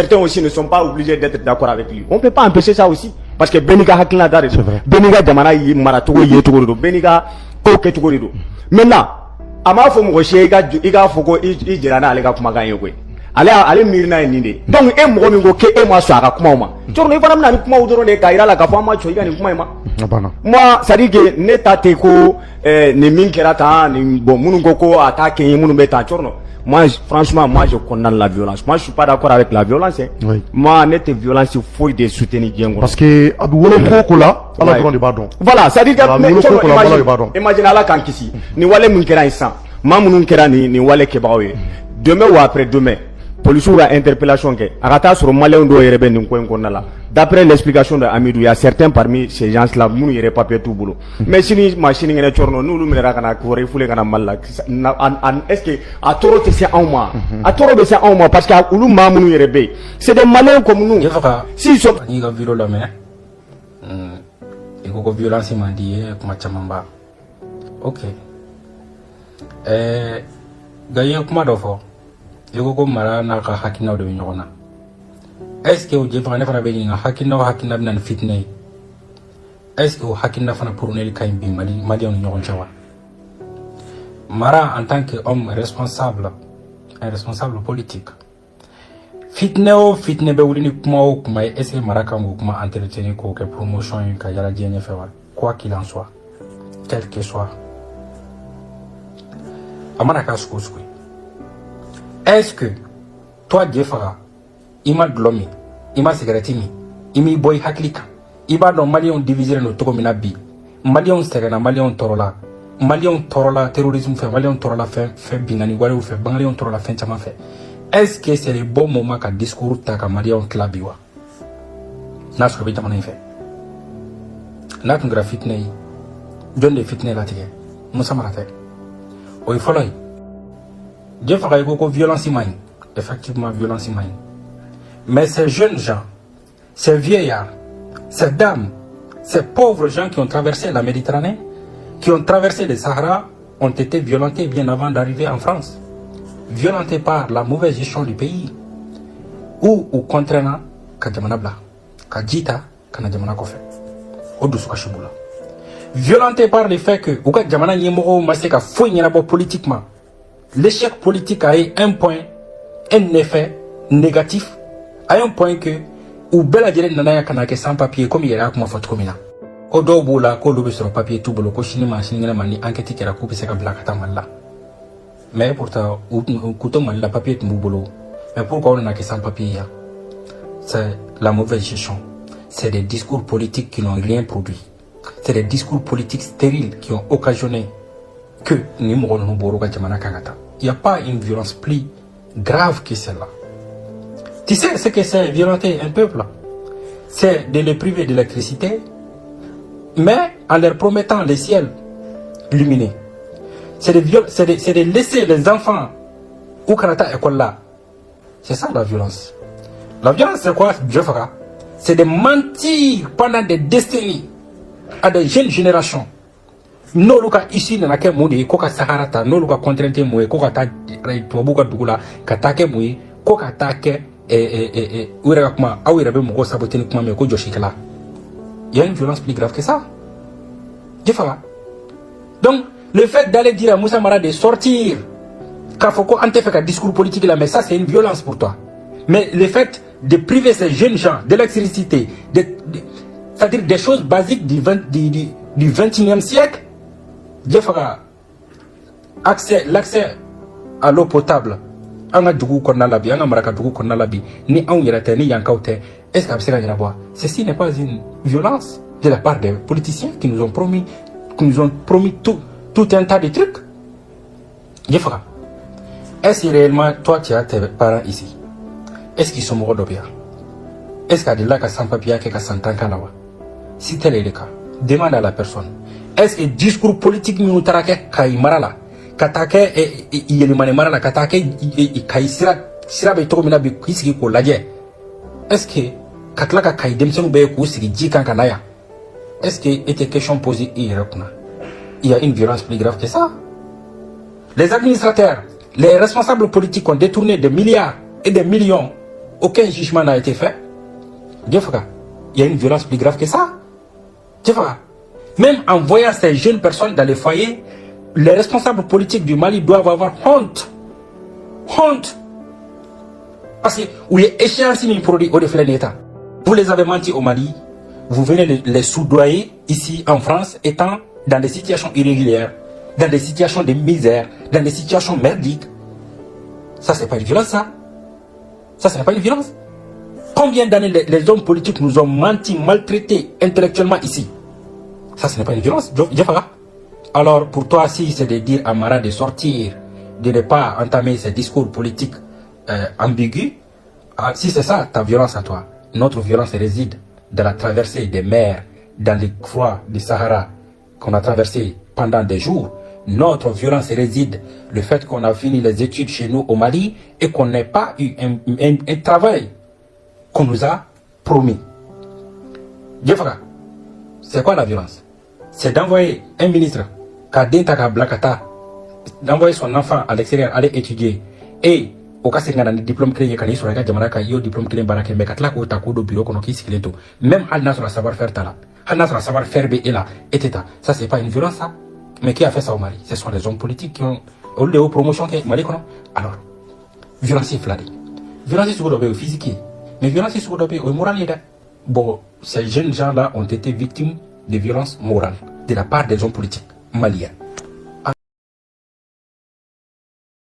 Certains aussi ne sont pas obligés d'être d'accord avec lui. On ne peut pas empêcher ça aussi. Parce que Beniga Hakila Dar, Beniga Damana Maratogo Yetogo, Beniga Koketogo. Maintenant, Amafo Moshe, Iga Foko, Ijerana, Alega Kumagayogue. Ale mirina ninde. Donc, Momingo, et moi, Sara Kuma. Tourne pas na Kuma ou de Kaira, la Kapama, Choya, ni Kuma. Moi, ça dit que Neta Teko, ni Minkerata, ni Bomunoko, attaque, Munubeta, Chorno. Moi, franchement, moi, je condamne la violence. Moi, je suis pas d'accord avec la violence. Hein. Oui. Moi, nette violence, il faut de soutenir bien. Parce que, voilà, ça dit que, imagine Allah quand ici, ni wale munkera isan, ma munkera ni wale kebawe. Demain ou après demain, police ou la interpellation que, arata sur malien do yerebe ni coin qu'on a là. D'après l'explication de Amidou, il y a certains parmi ces gens-là, nous n'iraient pas payer tout boulot. Mais si nous machines et nous nous nous kana courir fouler kana mal est-ce que à toro c'est un mois, à toro c'est un mois parce qu'à nous mamou yerebe, c'est des malins comme nous. Si sont ni ga vilo la mais et ko violence m'a dit kuma chamamba. OK. Gaye kuma do fo. Yego ko mara na ka hakina de nyona. Est-ce que vous avez fait un hakina ou hakina bin fitne? Est-ce que vous hakina fana pour ne kaim bin mali on nyon chawa? Mara en tant qu'homme responsable, un responsable politique. Fitne o fitne be wulini kuma o kuma est-ce que mara kango kuma entretenir ko que promotion ka yala diene fewa quoi qu'il en soit, quel que soit. Amana ka skouskui. Est-ce que toi Jeffara ima dlomi ima sigaretimi imi boy haklika iba don malion diviser no to mina bi malion segana malion torola terrorisme fait malion torola fait binani wale ou fait malion torola fait chama fait. Est-ce que c'est le bon moment ka discours ta ka malion klabiwa na so be tamana fait na kun grafit nei jonde fitne la tige musa marate o folloy je ferai ko violence humaine, effectivement violence humaine. Mais ces jeunes gens, ces vieillards, ces dames, ces pauvres gens qui ont traversé la Méditerranée, qui ont traversé le Sahara, ont été violentés bien avant d'arriver en France. Violentés par la mauvaise gestion du pays. Ou contrairement, Kadjamanabla, Kadjita, Kanadjamana Kofe. Odusukashibula. Violentés par le fait que, Ouka Djamana Yemoro Maseka Fouinyanabo politiquement. L'échec politique a eu un point, un effet négatif, à un point que, ou bela dire nanaya kanake sans papier, comme il y a comme faute comme là. Au doboula, ko lobe sur le papier tout bolo, ko chini mani enquête qui a coupé sa blakata malla. Mais pourtant, ou couteau mal la papier de moubolo. Mais pourquoi on n'a que sans papier? C'est la mauvaise gestion. C'est des discours politiques qui n'ont rien produit. C'est des discours politiques stériles qui ont occasionné que il n'y a pas une violence plus grave que celle-là. Tu sais ce que c'est violenter un peuple? C'est de les priver d'électricité, mais en leur promettant le ciel lumineux. C'est de laisser les enfants au Canada école là. C'est ça la violence. La violence c'est quoi, Jeffra? C'est de mentir pendant des décennies à des jeunes générations. No luka ici na ke mudi ko ka Sahara ta no luka contrainte mo ko ka ta tubuka dugula ka ta ke mu ko ka ta ke ura kuma awira be mo ko saboter kuma me ko joshikala. Il y a une violence plus grave que ça. Donc le fait d'aller dire à Moussa Mara de sortir quand faut qu'on te fait un discours politique là, mais ça c'est une violence pour toi. Mais le fait de priver ces jeunes gens de l'électricité, c'est-à-dire des choses basiques du 21e siècle, l'accès à l'eau potable, ceci n'est pas une violence de la part des politiciens qui nous ont promis tout un tas de trucs. Est-ce que réellement toi tu as tes parents ici? Est-ce qu'ils sont morts de bien? Est-ce qu'il y a des lacs à 100 papiers qui sont en train? Si tel est le cas, demande à la personne. Est-ce que le discours politique nous tarake kai marala katake yeli mane marala katake kai sira be to mina bi kisiki ko laje? Est-ce que katlaka kai demsenu be ko sigi jikan kanaya? Est-ce que était question posée hier? Il y a une violence plus grave que ça. Les administrateurs, les responsables politiques ont détourné des milliards et des millions aucun jugement n'a été fait. Il y a une violence plus grave que ça. Même en voyant ces jeunes personnes dans les foyers, les responsables politiques du Mali doivent avoir honte. Honte. Parce que, oui, échéance min produit au défilé d'État. Vous les avez menti au Mali, vous venez les soudoyer ici en France, étant dans des situations irrégulières, dans des situations de misère, dans des situations merdiques. Ça, c'est pas une violence, ça. Ça, c'est pas une violence. Combien d'années les hommes politiques nous ont menti, maltraités intellectuellement ici? Ça, ce n'est pas une violence, Diafara. Alors, pour toi, si c'est de dire à Mara de sortir, de ne pas entamer ces discours politiques ambigus, si c'est ça ta violence à toi, notre violence réside dans la traversée des mers, dans les froids du Sahara qu'on a traversé pendant des jours. Notre violence réside le fait qu'on a fini les études chez nous au Mali et qu'on n'ait pas eu un travail qu'on nous a promis. Diafara, c'est quoi la violence? C'est d'envoyer un ministre, d'envoyer son enfant à l'extérieur aller étudier et au cas où il diplôme créé quand il sur la Jamaica, il diplôme créé baraka mais katla ko ta ko do bureau kono ki sikleto même al sur la savoir faire tala al sur la savoir faire be et là etc. Ça c'est pas une violence ça, mais qui a fait ça au Mali? Ce sont les hommes politiques qui ont au lieu de promotion que Mali kono. Alors violence fladé, violence sur le physique, mais violence sur le moral. Bon, ces jeunes gens là ont été victimes de violences morales de la part des hommes politiques maliens.